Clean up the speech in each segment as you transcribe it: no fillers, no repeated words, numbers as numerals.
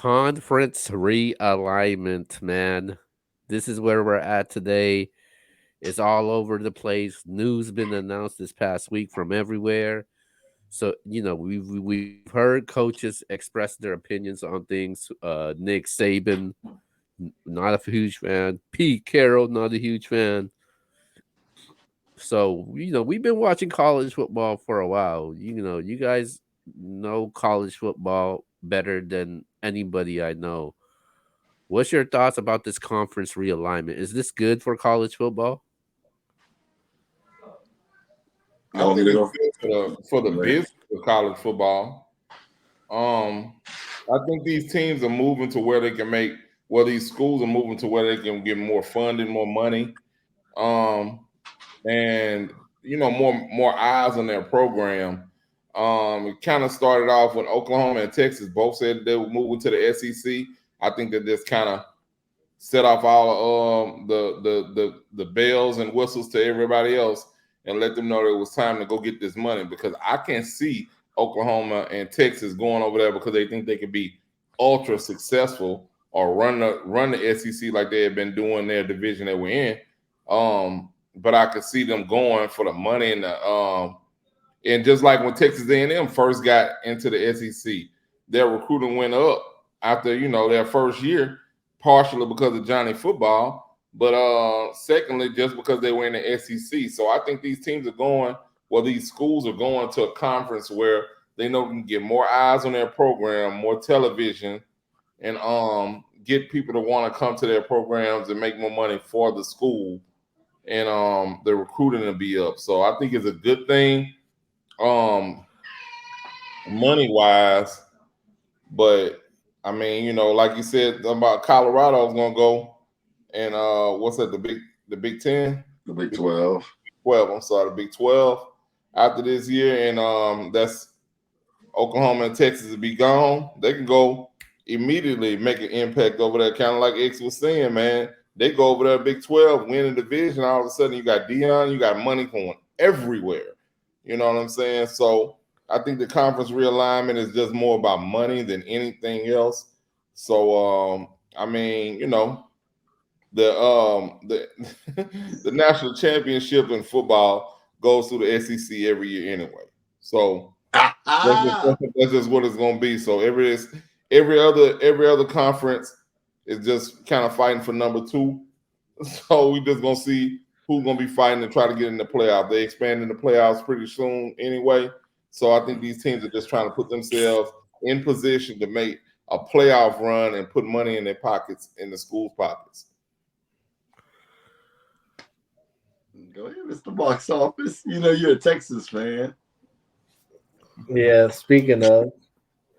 Conference realignment, man. This is where we're at today. It's all over the place. News been announced this past week from everywhere. So we've heard coaches express their opinions on things. Nick Saban, not a huge fan. Pete Carroll, not a huge fan. So we've been watching college football for a while. You guys know college football better than anybody I know. What's your thoughts about this conference realignment? Is this good for college football? I think it's good for the business of college football. I think these teams are moving to where they can make, well, these schools are moving to where they can get more funding, more money, um, and more eyes on their program. It kind of started off when Oklahoma and Texas both said they were moving to the SEC. I think that this kind of set off all the bells and whistles to everybody else and let them know that it was time to go get this money, because I can see Oklahoma and Texas going over there because they think they can be ultra successful or run the SEC like they have been doing their division that we're in. But I could see them going for the money and just like when Texas A&M first got into the SEC, their recruiting went up after their first year, partially because of Johnny Football, but secondly just because they were in the SEC. So I think these teams are going, well, these schools are going to a conference where they know they can get more eyes on their program, more television, and get people to want to come to their programs and make more money for the school, and the recruiting will be up. So I think it's a good thing, um, money wise. But I mean, like you said about Colorado's gonna go, and what's that? The Big Ten, the Big 12. 12. I'm sorry, the Big 12 after this year, and that's Oklahoma and Texas will be gone. They can go immediately make an impact over there, kind of like X was saying, man. They go over there, Big 12, win a division. All of a sudden, you got Dion, you got money going everywhere. You know what I'm saying? So I think the conference realignment is just more about money than anything else. So I mean, the the national championship in football goes through the SEC every year anyway. So that's just what it's going to be. So every other conference is just kind of fighting for number two. So we just gonna see who's gonna be fighting to try to get in the playoff. They expanding the playoffs pretty soon anyway. So I think these teams are just trying to put themselves in position to make a playoff run and put money in their pockets, in the school's pockets. Go ahead, Mr. Box Office. You're a Texas fan. Yeah, speaking of,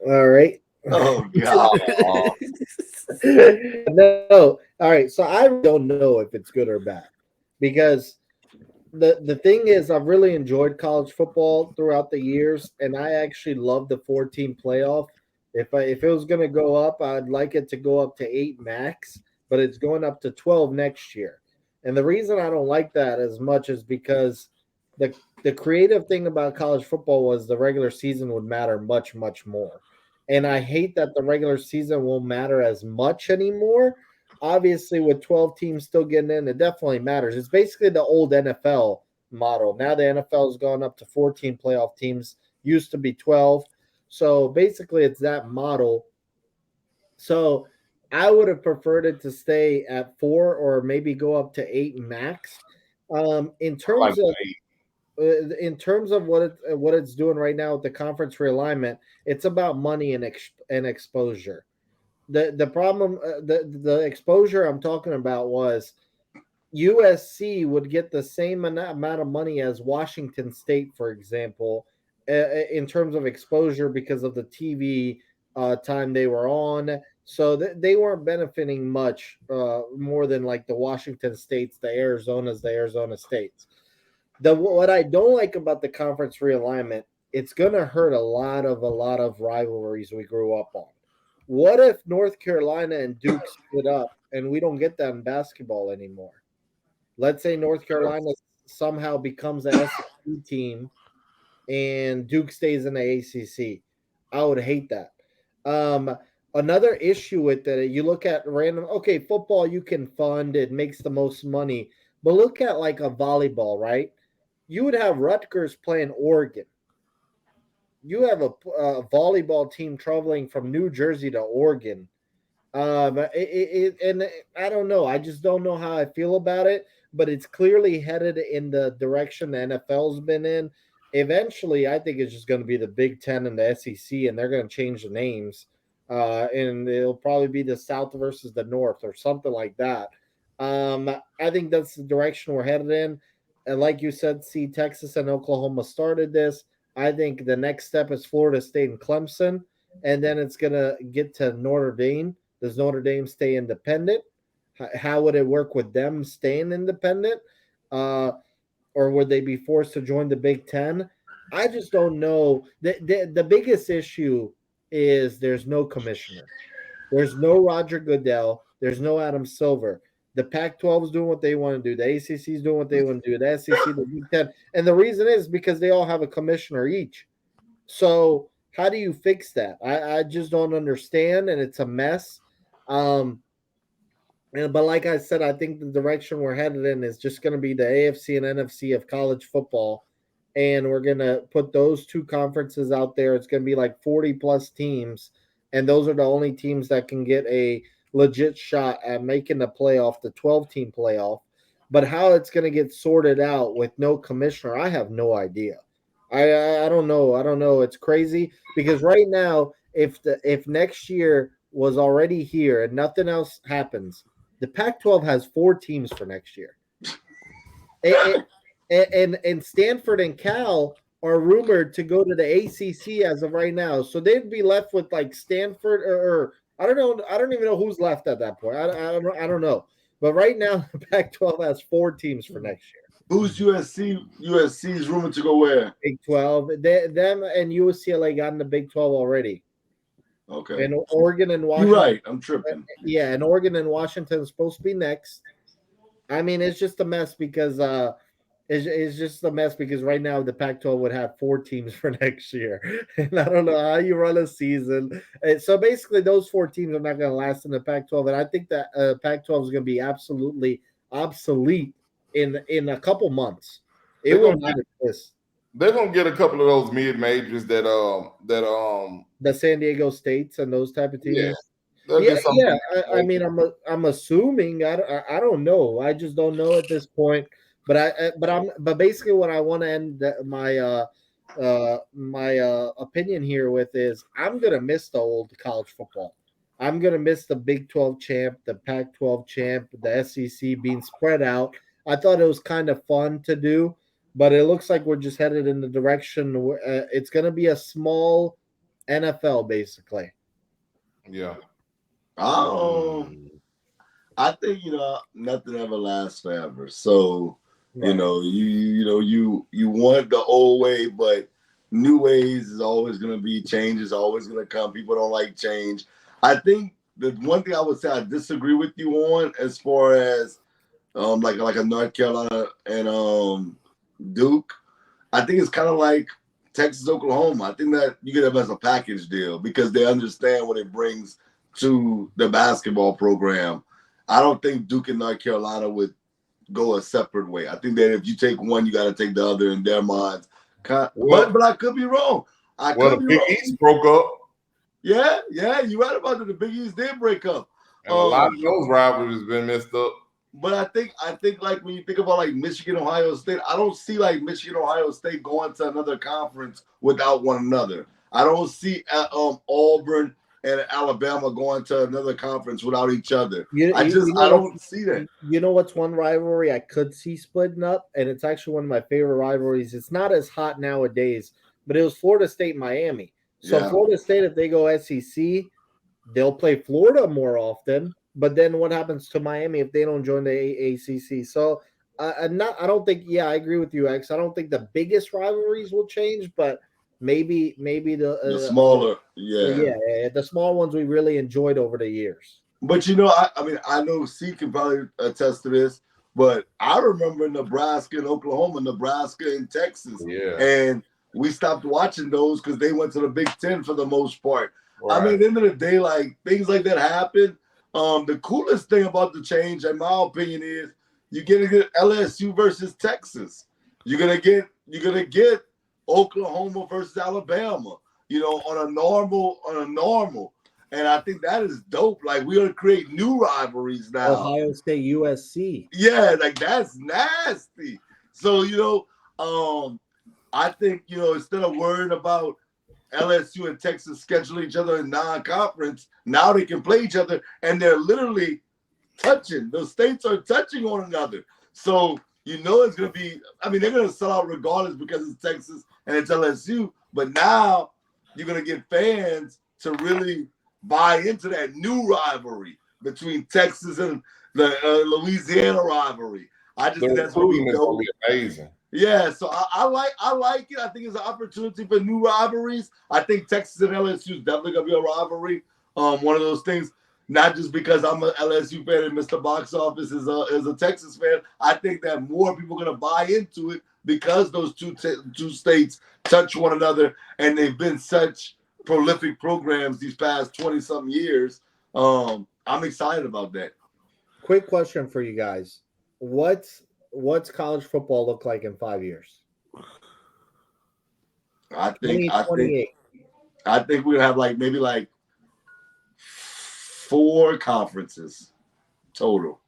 all right. Oh God. No, all right. So I don't know if it's good or bad because the thing is, I've really enjoyed college football throughout the years, and I actually love the 14 playoff. If it was going to go up, I'd like it to go up to 8 max, but it's going up to 12 next year. And the reason I don't like that as much is because the creative thing about college football was the regular season would matter much more. And I hate that the regular season won't matter as much anymore. Obviously, with 12 teams still getting in, it definitely matters. It's basically the old NFL model. Now the NFL has gone up to 14 playoff teams, used to be 12. So basically, it's that model. So I would have preferred it to stay at 4 or maybe go up to 8 max. In Like terms of what it's doing right now with the conference realignment, it's about money and exposure. The problem the exposure I'm talking about was USC would get the same amount of money as Washington State, for example, in terms of exposure because of the TV time they were on. So they weren't benefiting much more than like the Washington States, the Arizona States. What I don't like about the conference realignment, it's going to hurt a lot of rivalries we grew up on. What if North Carolina and Duke split up and we don't get that in basketball anymore? Let's say North Carolina somehow becomes a SEC team and Duke stays in the ACC. I would hate that. Um, Another issue with that, you look at random, okay, football you can fund, it makes the most money, but look at like a volleyball, right? You would have Rutgers playing Oregon. You have a volleyball team traveling from New Jersey to Oregon. And I don't know. I just don't know how I feel about it, but it's clearly headed in the direction the NFL's been in. Eventually, I think it's just going to be the Big Ten and the SEC, and they're going to change the names. And it'll probably be the South versus the North or something like that. I think that's the direction we're headed in. And like you said, see, Texas and Oklahoma started this. I think the next step is Florida State and Clemson, and then it's going to get to Notre Dame. Does Notre Dame stay independent? How would it work with them staying independent? Uh, or would they be forced to join the Big Ten? I just don't know. The biggest issue is there's no commissioner. There's no Roger Goodell. There's no Adam Silver. The Pac-12 is doing what they want to do. The ACC is doing what they want to do. The SEC, the Big Ten, and the reason is because they all have a commissioner each. So how do you fix that? I just don't understand, and it's a mess. But like I said, I think the direction we're headed in is just going to be the AFC and NFC of college football, and we're going to put those two conferences out there. It's going to be like 40 plus teams, and those are the only teams that can get a legit shot at making the playoff, the 12-team playoff. But how it's going to get sorted out with no commissioner, I have no idea. I don't know. I don't know. It's crazy because right now, if next year was already here and nothing else happens, the Pac-12 has 4 teams for next year, and Stanford and Cal are rumored to go to the ACC as of right now. So they'd be left with like Stanford or I don't know. I don't even know who's left at that point. I don't know. But right now, the Pac-12 has 4 teams for next year. Who's USC? USC is rumored to go where? Big 12. Them and UCLA got in the Big 12 already. Okay. And Oregon and Washington. You're right. I'm tripping. Yeah, and Oregon and Washington is supposed to be next. I mean, it's just a mess because it's just a mess because right now the Pac-12 would have 4 teams for next year, and I don't know how you run a season. And so basically, those 4 teams are not going to last in the Pac-12, and I think that Pac-12 is going to be absolutely obsolete in a couple months. It will not exist. They're gonna get a couple of those mid majors that The San Diego States and those type of teams. Yeah. I mean, I'm assuming. I don't know. I just don't know at this point. But basically what I want to end my opinion here with is I'm gonna miss the old college football. I'm gonna miss the Big 12 champ, the Pac-12 champ, the SEC being spread out. I thought it was kind of fun to do, but it looks like we're just headed in the direction where it's gonna be a small NFL basically. Yeah. I think nothing ever lasts forever. So right. You want the old way, but new ways is always going to be change is always going to come. People don't like change. I think the one thing I would say I disagree with you on as far as like a North Carolina and Duke. I think it's kind of like Texas, Oklahoma. I think that you get them as a package deal because they understand what it brings to the basketball program. I don't think Duke and North Carolina would go a separate way. I think that if you take one, you got to take the other in their minds. But I could be wrong. The Big East broke up. Yeah, you're right about that. The Big East did break up. And a lot of those rivalries have been messed up. But I think like when you think about like Michigan, Ohio State, I don't see like Michigan, Ohio State going to another conference without one another. I don't see Auburn and Alabama going to another conference without each other. I don't see that. You know what's one rivalry I could see splitting up, and it's actually one of my favorite rivalries. It's not as hot nowadays, but it was Florida State, Miami. So Florida State, if they go SEC, they'll play Florida more often. But then what happens to Miami if they don't join the ACC? So I don't think. Yeah, I agree with you, X. I don't think the biggest rivalries will change, but maybe the smaller, the small ones we really enjoyed over the years. But I know C can probably attest to this, but I remember Nebraska and Oklahoma, Nebraska and Texas, and we stopped watching those because they went to the Big Ten for the most part. I mean, Right. at the end of the day, like things like that happen. The coolest thing about the change, in my opinion, is you're gonna get LSU versus Texas. You're gonna get Oklahoma versus Alabama. On a normal. And I think that is dope. Like we're gonna create new rivalries now. Ohio State, USC. Yeah, like that's nasty. So I think instead of worrying about LSU and Texas schedule each other in non-conference, now they can play each other, and they're literally touching. Those states are touching one another. So it's going to be. I mean, they're going to sell out regardless because it's Texas and it's LSU. But now you're going to get fans to really buy into that new rivalry between Texas and the Louisiana rivalry. I just think that's going to be dope. Be amazing. Yeah, so I like it. I think it's an opportunity for new rivalries. I think Texas and LSU is definitely gonna be a rivalry. One of those things, not just because I'm an LSU fan and Mr. Box Office is a Texas fan. I think that more people are gonna buy into it because those two states touch one another, and they've been such prolific programs these past 20-something years. I'm excited about that. Quick question for you guys: What's college football look like in 5 years? I think we're gonna have maybe 4 conferences total.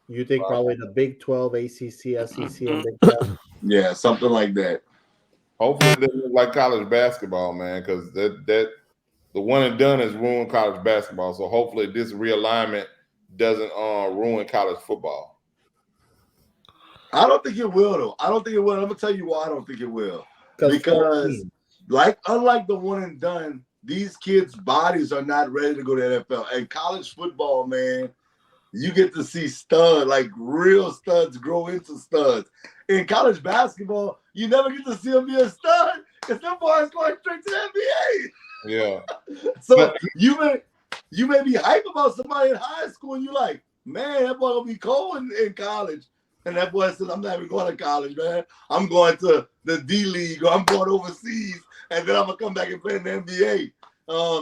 You think probably the Big 12, ACC, SEC, and Big 10? Yeah, something like that. Hopefully, it doesn't look like college basketball, man, because that the one and done has ruined college basketball. So hopefully, this realignment doesn't ruin college football. I don't think it will, though. I don't think it will. I'm gonna tell you why I don't think it will. Because unlike the one and done, these kids' bodies are not ready to go to the NFL. And college football, man, you get to see real studs grow into studs. In college basketball, you never get to see them be a stud because them boys going straight to the NBA. Yeah. So you may be hype about somebody in high school, and you're like, man, that boy gonna be cold in college. And that boy says, I'm not even going to college, man. I'm going to the D League or I'm going overseas, and then I'm gonna come back and play in the NBA.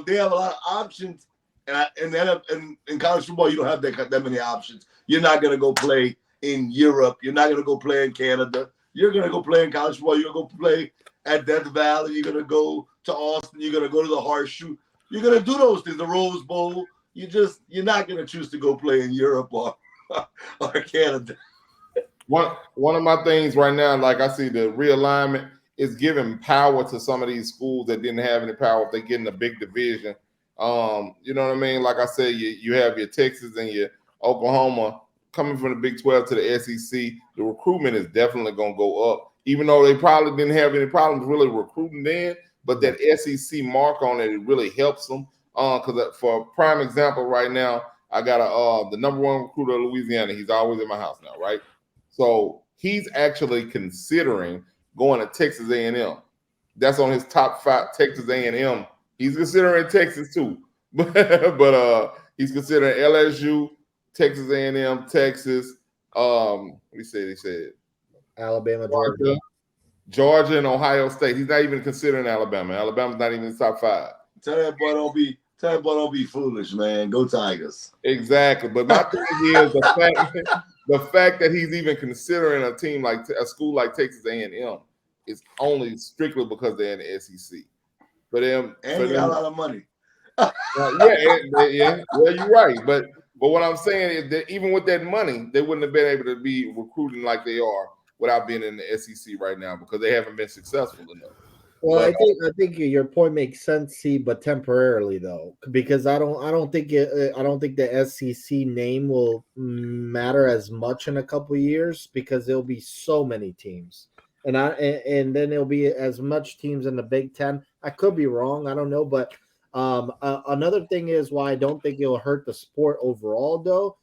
They have a lot of options, and in college football, you don't have that many options. You're not gonna go play in Europe. You're not gonna go play in Canada. You're gonna go play in college football. You're gonna go play at Death Valley. You're gonna go to Austin. You're gonna go to the Horseshoe. You're gonna do those things. The Rose Bowl. You're not gonna choose to go play in Europe or Canada. One of my things right now, like I see the realignment is giving power to some of these schools that didn't have any power if they get in a big division. You know what I mean? Like I said, you have your Texas and your Oklahoma coming from the Big 12 to the SEC. The recruitment is definitely going to go up, even though they probably didn't have any problems really recruiting then. But that SEC mark on it really helps them. Because for a prime example, right now, I got the number 1 recruiter of Louisiana. He's always in my house now, right? So he's actually considering going to Texas A&M. That's on his top 5, Texas A&M. He's considering Texas too, but he's considering LSU, Texas A&M, Texas. He said Alabama, Georgia, and Ohio State. He's not even considering Alabama. Alabama's not even in the top 5. Tell that boy don't be foolish, man. Go Tigers. Exactly. But my thing is the fact that he's even considering a team like a school like Texas A&M is only strictly because they're in the SEC. For them, and they got a lot of money. Yeah. Well, you're right. But what I'm saying is that even with that money, they wouldn't have been able to be recruiting like they are without being in the SEC right now because they haven't been successful enough. Well, I think your point makes sense, but temporarily though, because I don't think the SEC name will matter as much in a couple of years because there'll be so many teams, and then there'll be as much teams in the Big Ten. I could be wrong, I don't know, but another thing is why I don't think it'll hurt the sport overall though.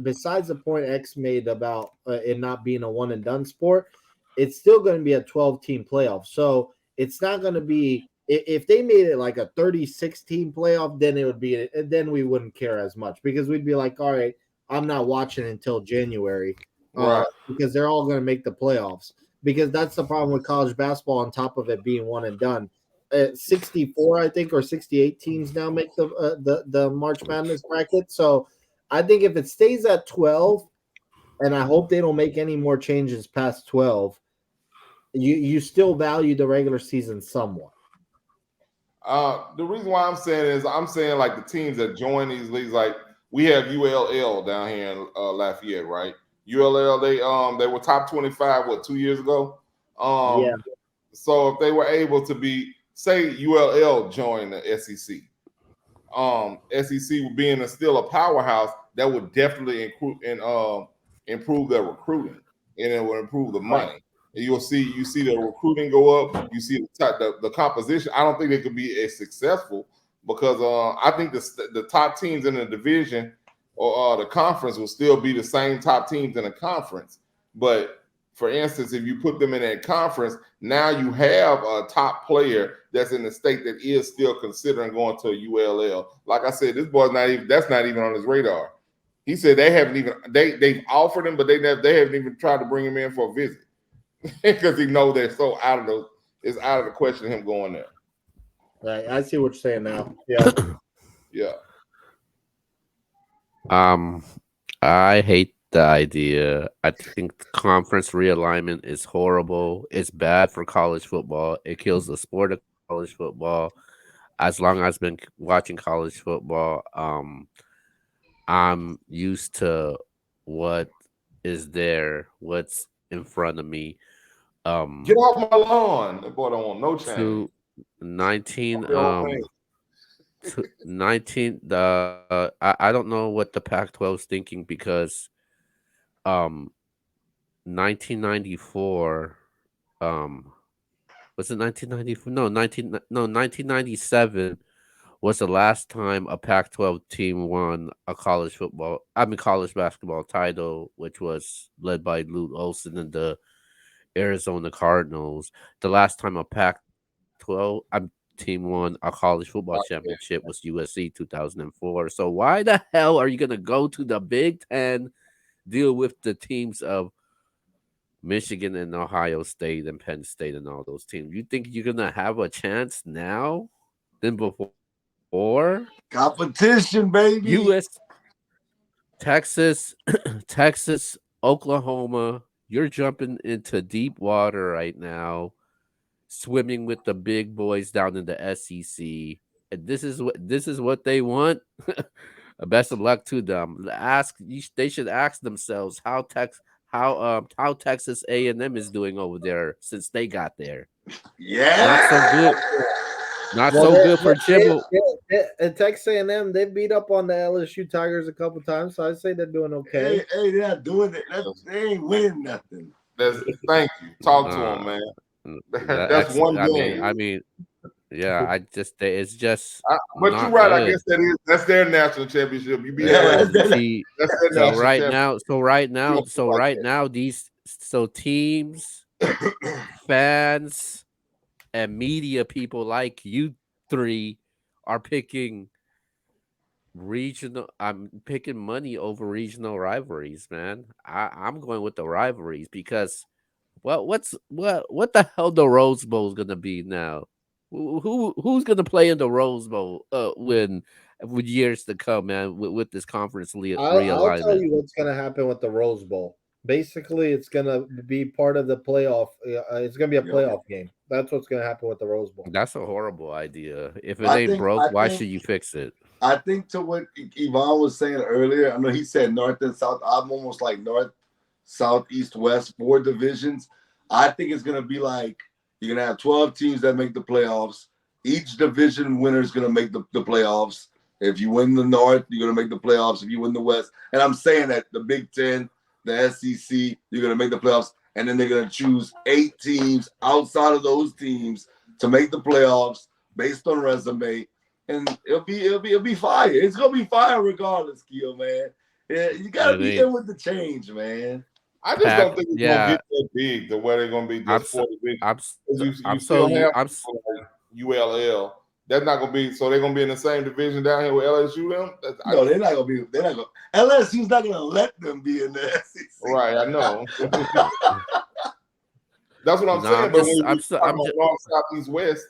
Besides the point X made about it not being a one and done sport, it's still going to be a 12-team playoff, so. It's not going to be if they made it like a 36-team playoff, then it would be then we wouldn't care as much because we'd be like, all right, I'm not watching until January, right? Because they're all going to make the playoffs. Because that's the problem with college basketball. On top of it being one and done, 64, I think, or 68 teams now make the March Madness bracket. So I think if it stays at 12, and I hope they don't make any more changes past 12, you still value the regular season somewhat. The reason why I'm saying is I'm saying like the teams that join these leagues, like we have ULL down here in Lafayette, right? ULL they were top 25 what 2 years ago. Yeah, Um, so if they were able to be say ULL joined the SEC, SEC being still a powerhouse, that would definitely improve their recruiting, and it will improve the right. money. And you see the recruiting go up. You see the composition. I don't think they could be as successful because I think the top teams in the division or the conference will still be the same top teams in the conference. But for instance, if you put them in that conference, now you have a top player that's in the state that is still considering going to a ULL. Like I said, this boy's not even that's not even on his radar. He said they haven't even they've offered him, but they haven't even tried to bring him in for a visit because he know they're so out of the it's out of the question him going there. Right. I see what you're saying now. Yeah. Yeah. Um, I hate the idea. I think the conference realignment is horrible. It's bad for college football. It kills the sport of college football. As long as I've been watching college football, I'm used to what is there, what's in front of me. Get Um, off my lawn. That boy don't want no change. to 19 The whole thing. to 19 I don't know what the Pac-12 is thinking because um 1994 um was it 1994 no 1997 was the last time a Pac-12 team won a college basketball title, which was led by Lute Olson and the Arizona Cardinals. The last time a Pac-12 team won a college football championship was USC 2004. So why the hell are you gonna go to the Big Ten, deal with the teams of Michigan and Ohio State and Penn State and all those teams? You think you're gonna have a chance now than before? Competition, US, baby. Texas, Texas, Oklahoma, you're jumping into deep water right now, swimming with the big boys down in the SEC. And this is what they want. Best of luck to them. They should ask themselves how Texas A&M is doing over there since they got there. Not so Yeah. good. Not Well, so good for Jibble. at Texas A&M, they beat up on the LSU Tigers a couple times, so I'd say they're doing okay. Hey, they're not doing it. They ain't winning nothing. That's thank you. Talk to him, Uh, man. the That's ex. one I mean, game. I mean, yeah. It's just But you're not right. I good. guess that's their national championship. You beat Yeah, LSU. that's See, That's their so national right championship. now, so right You now, don't feel so like right that. now, teams, fans, and media people like you three are picking regional. I'm picking money over regional rivalries, man. I'm going with the rivalries because what the hell the Rose Bowl is gonna be now? Who's gonna play in the Rose Bowl when with years to come, man? With this conference I'll tell realignment. you what's going to happen with the Rose Bowl. Basically, it's going to be part of the playoff. It's going to be a Yep. playoff game. That's what's going to happen with the Rose Bowl. That's a horrible idea. If it I ain't think broke, I why think should you fix it? I think to what Yvonne was saying earlier, I know he said north and south. I'm almost like north, south, east, west, 4 divisions. I think it's gonna be like you're gonna have 12 teams that make the playoffs. Each division winner is gonna make the playoffs. If you win the north, you're gonna make the playoffs. If you win the west, and I'm saying that the Big Ten, the SEC, you're gonna make the playoffs, and then they're gonna choose 8 teams outside of those teams to make the playoffs based on resume, and it'll be fire. It's gonna be fire regardless, Keo, man. Yeah, you gotta It be ain't in with the change, man. I just pack. don't think it's gonna Yeah, get that big to where they're gonna be I'm just so, 4 divisions. I'm Because so, you I'm still so you have I'm people like ULL. That's not gonna be so they're gonna be in the same division down here with LSU them. No, they're not gonna be. They're not gonna. LSU's not gonna let them be in the SEC. Right, I know. That's what I'm no, saying. I'm But when just you talk about north, south, east, west,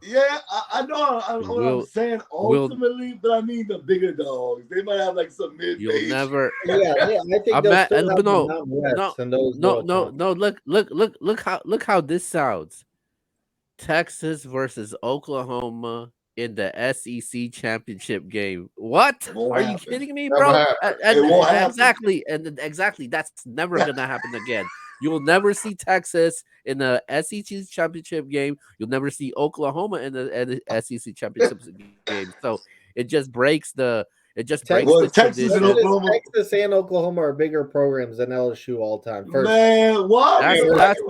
Yeah, I know what I'm Will saying will ultimately, but I mean the bigger dogs. They might have like some you'll mid-major. never Yeah, I think they'll still but have the no, Mountain West no, and those no, little no, conferences. no. Look how this sounds. Texas versus Oklahoma in the SEC championship game. What? It won't Are you happen. kidding me, Never bro? happened. It won't happen. Exactly, and exactly, that's never gonna happen again. You'll never see Texas in the SEC championship game. You'll never see Oklahoma in the SEC championship game. So it just breaks the Well, Texas and tradition. Oklahoma. Texas and Oklahoma are bigger programs than LSU all time. First, Man, what? That's Man, that's who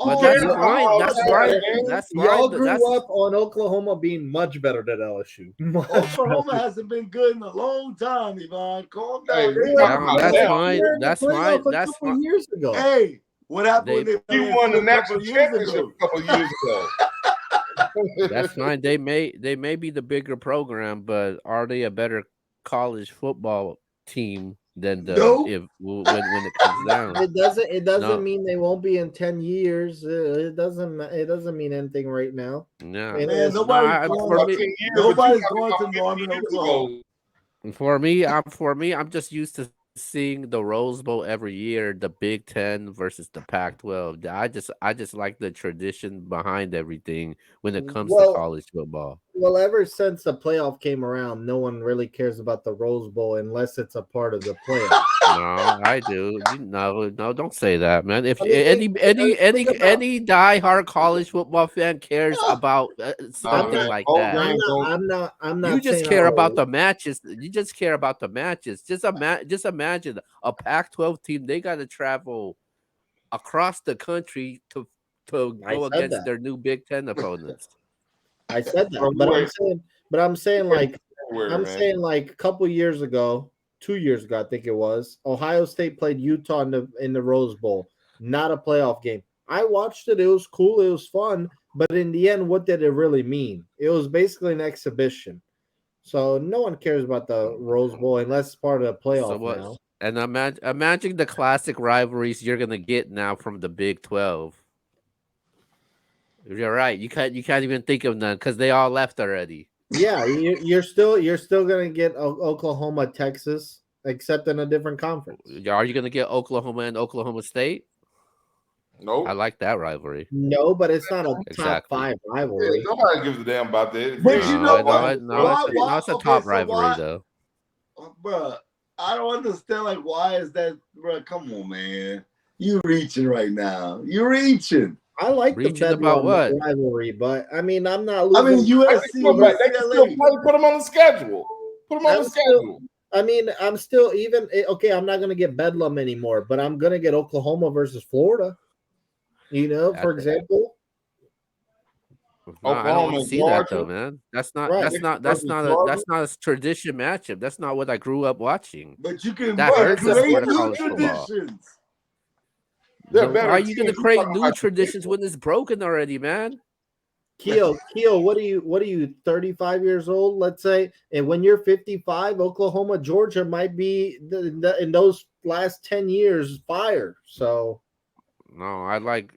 but cares that's about fine. all That's that, fine. man? That's fine. y'all But grew that's up on Oklahoma being much better than LSU. Much Oklahoma better. hasn't been good in a long time, Yvonne. Calm Hey, down. we They talking haven't no, been about that's good. now. fine. They're in the That's playoff fine. a That's couple fine. years ago. Hey, what happened when They they You played won the a couple national of years championship ago? a couple of years ago. That's fine. They may be the bigger program, but are they a better college football team than the No. if when it comes down? It doesn't No, mean they won't be in 10 years. It doesn't mean anything right now. no, And Man, it's no. nobody's Talking going. about 10 years, but you Nobody's talking going about to 50 Norman, years Oklahoma. ago. I'm just used to seeing the Rose Bowl every year, the Big Ten versus the Pac-12. I just like the tradition behind everything when it comes to well, college football. ever since the playoff came around, no one really cares about the Rose Bowl unless it's a part of the playoff. No, I do. You know, no, don't say that, man. If I mean, think about. any diehard college football fan cares Ah, about Nah, I'm something not. man. like Bowl that, I'm games not. don't. you just saying care about all. the matches. You just care about the matches. Just imagine a Pac-12 team. They got to travel across the country to I go said against that. their new Big Ten opponents. I said that. Bro, But you I'm wait. saying. But I'm saying You wait like. February, I'm man. saying like a couple years ago, 2 years ago, I think it was. Ohio State played Utah in the Rose Bowl. Not a playoff game. I watched it. It was cool. It was fun. But in the end, what did it really mean? It was basically an exhibition. So no one cares about the Rose Bowl unless it's part of the So playoff what? now. And imagine the classic rivalries you're gonna get now from the Big 12. You're right. You can't even think of none because they all left already. Yeah, you're still gonna get Oklahoma, Texas, except in a different conference. Are you gonna get Oklahoma and Oklahoma State? I Nope. like that rivalry. No, but it's not a top Exactly. five Yeah, rivalry. nobody gives a damn about that. If you but ain't you shit No, know to what? talk about, no, Why? it's a Okay, top so rivalry why, though. bruh? I don't understand. Like, why is that, bruh? Come on, man. You reaching right now. You reaching. I like the Reaching about Bedlam what? rivalry, but I mean, I'm not I mean, losing. USC, they can still UCLA. play, put them on the schedule. Put them on the I'm still. schedule. I mean, I'm still even. Okay, I'm not gonna get Bedlam anymore, but I'm gonna get Oklahoma versus Florida. For At the, example, no, I don't want Oklahoma to and see that though, Georgia man. right? versus Georgia. that's not a tradition matchup. That's not what I grew up watching. But you can That But hurts the that's create what sport of they're new college saying. football. traditions. They're No, why better are you gonna teams. You create talking new about traditions tradition. when it's broken already, man? Keo, what are you 35 years old? Let's say, and when you're 55, Oklahoma, Georgia might be in those last 10 years fire. So No, I like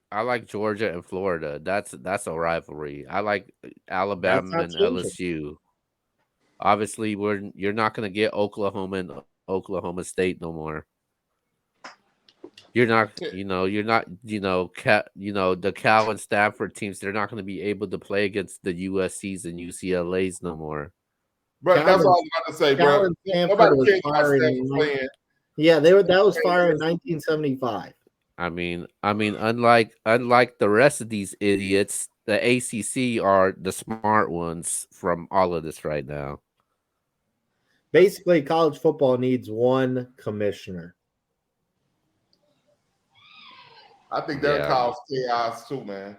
Georgia and Florida. That's a rivalry. I like that's Alabama not and changing. LSU. Obviously, you're not gonna get Oklahoma and Oklahoma State no more. You're not, the Cal and Stanford teams. They're not gonna be able to play against the USC's and UCLA's no more. But that's all Calvin, I was about to say, bro. Calvin Stanford Nobody was cares about fired Stanford in. playing. Yeah, that was fired in 1975. Unlike the rest of these idiots, the ACC are the smart ones from all of this right now. Basically, college football needs one commissioner. I think that'll Yeah, cause chaos too, man.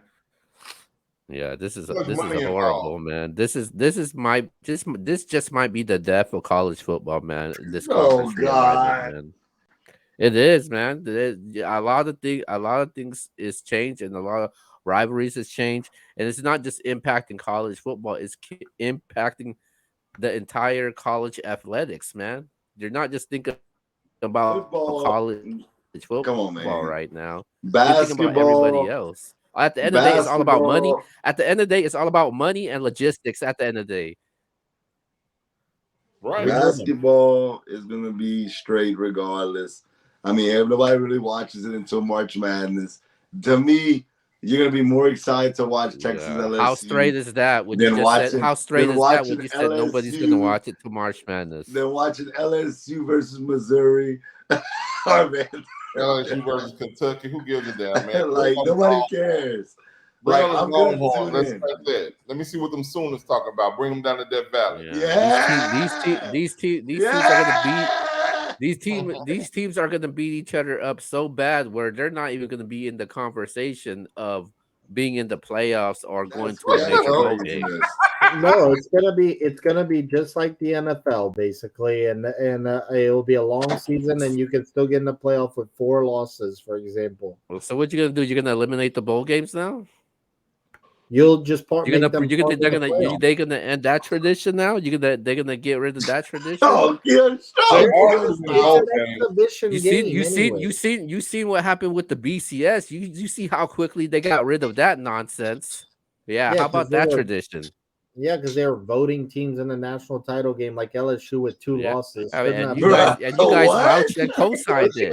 yeah. Too much This is money a involved. horrible, man. This just might be the death of college football, man. This Oh conference realignment, God. man. It is, man. Yeah, a lot of things is changed, and a lot of rivalries has changed, and it's not just impacting college football; it's impacting the entire college athletics, man. You're not just thinking about college Football. football right now. You're thinking about everybody Come on, else. man. Basketball. At the end of the day, it's all about money. At the end of the day, it's all about money and logistics. At the end of the day, Right. Basketball is gonna be straight regardless. I mean, nobody really watches it until March Madness. To me, you're gonna be more excited to watch Texas LSU. How straight is that? When you than just said watching, how straight than is that? When watching you said nobody's gonna LSU, watch it to March Madness. than watching LSU versus Missouri. Oh, man. LSU versus Kentucky. Who gives a damn, man? Like nobody cares. Bring Like on I'm the gonna Longhorns. tune Let's in. like that. Let me see what them Sooners talking about. Bring them down to Death Valley. Yeah. These teams are gonna beat these teams are gonna beat each other up so bad where they're not even gonna be in the conversation of being in the playoffs or going to a That's major bowl game. craziness. No, it's gonna be just like the NFL basically, and it'll be a long season, and you can still get in the playoff with 4 losses, for example. So what you gonna do? You're gonna eliminate the bowl games now? You'll just You're make them part of the playoff. they gonna end that tradition now? They're gonna get rid of that tradition? Oh, yeah, They stop. are losing the bowl It's an game. exhibition game. You seen what happened with the BCS? You see how quickly they got rid of that nonsense. Yeah, how about that tradition? Yeah, because they were voting teams in the national title game, like LSU with 2 losses. I mean, and you Bruh, guys what? vouched and co-signed it.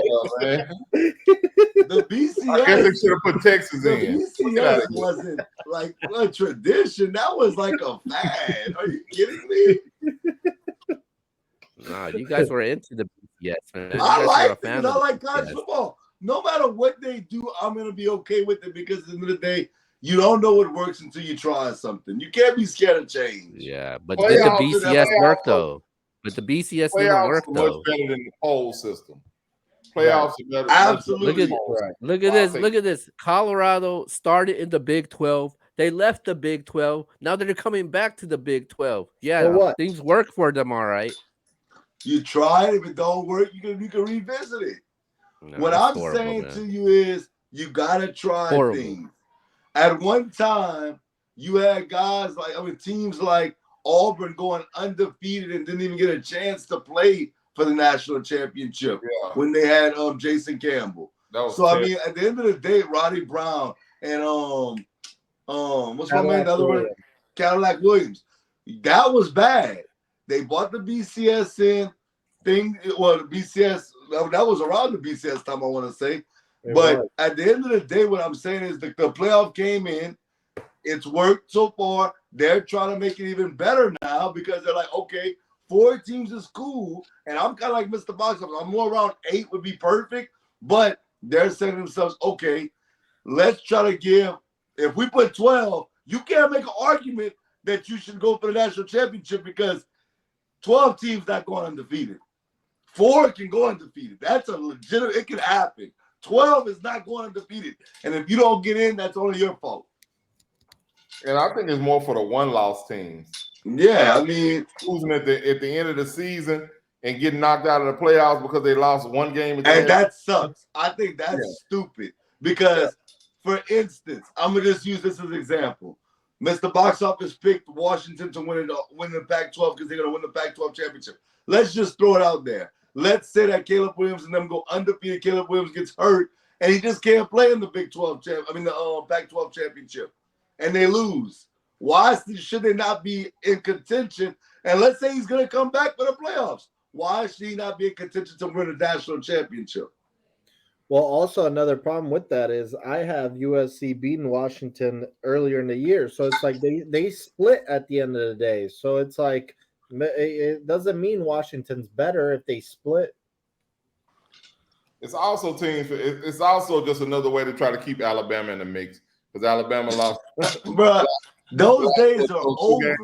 The BCS. I guess they should have put Texas The in. BCS wasn't like a tradition. That was like a fad. Are you kidding me? Nah, you guys were into the BCS, man. I like it because I like college football. No matter what they do, I'm gonna be okay with it because at the end of the day, you don't know what works until you try something. You can't be scared of change. Yeah, but did the BCS work though? But the BCS didn't work though. Much better than the poll system. Playoffs are better. Absolutely. Look at this. Colorado started in the Big 12. They left the Big 12. Now they're coming back to the Big 12. Yeah, things work for them, all right. You try it. If it don't work, you can revisit it. No, what I'm saying to you is you gotta try things. At one time, you had guys teams like Auburn going undefeated and didn't even get a chance to play for the national championship when they had Jason Campbell. So I mean, at the end of the day, Roddy Brown and what's my man? The other one, Cadillac Williams. That was bad. They bought the BCS in thing. Well, the BCS that was around the BCS time, I want to say. But at the end of the day, what I'm saying is the playoff came in. It's worked so far. They're trying to make it even better now because they're like, okay, 4 teams is cool. And I'm kind of like Mr. Box. I'm more around 8 would be perfect. But they're saying to themselves, okay, let's try to give. If we put 12, you can't make an argument that you should go for the national championship because 12 teams not going undefeated. 4 can go undefeated. That's a legitimate. It can happen. 12 is not going undefeated. And if you don't get in, that's only your fault. And I think it's more for the one-loss teams. Yeah, I mean, losing at the end of the season and getting knocked out of the playoffs because they lost 1 game. And that sucks. I think that's stupid because, for instance, I'm gonna just use this as an example. Mr. Box Office picked Washington to win the Pac-12 because they're gonna win the Pac-12 championship. Let's just throw it out there. Let's say that Caleb Williams and them go undefeated. Caleb Williams gets hurt and he just can't play in the the Pac-12 championship, and they lose. Why should they not be in contention? And let's say he's going to come back for the playoffs. Why should he not be in contention to win a national championship? Well, also another problem with that is I have USC beating Washington earlier in the year, so it's like they split at the end of the day. So it's like it doesn't mean Washington's better if they split. It's also it's also just another way to try to keep Alabama in the mix because Alabama lost. Bro, those days are over.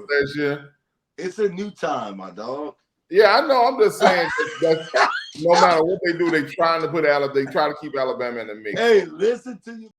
It's a new time, my dog. Yeah, I know. I'm just saying that no matter what they do, they try to keep Alabama in the mix. Hey, listen to you.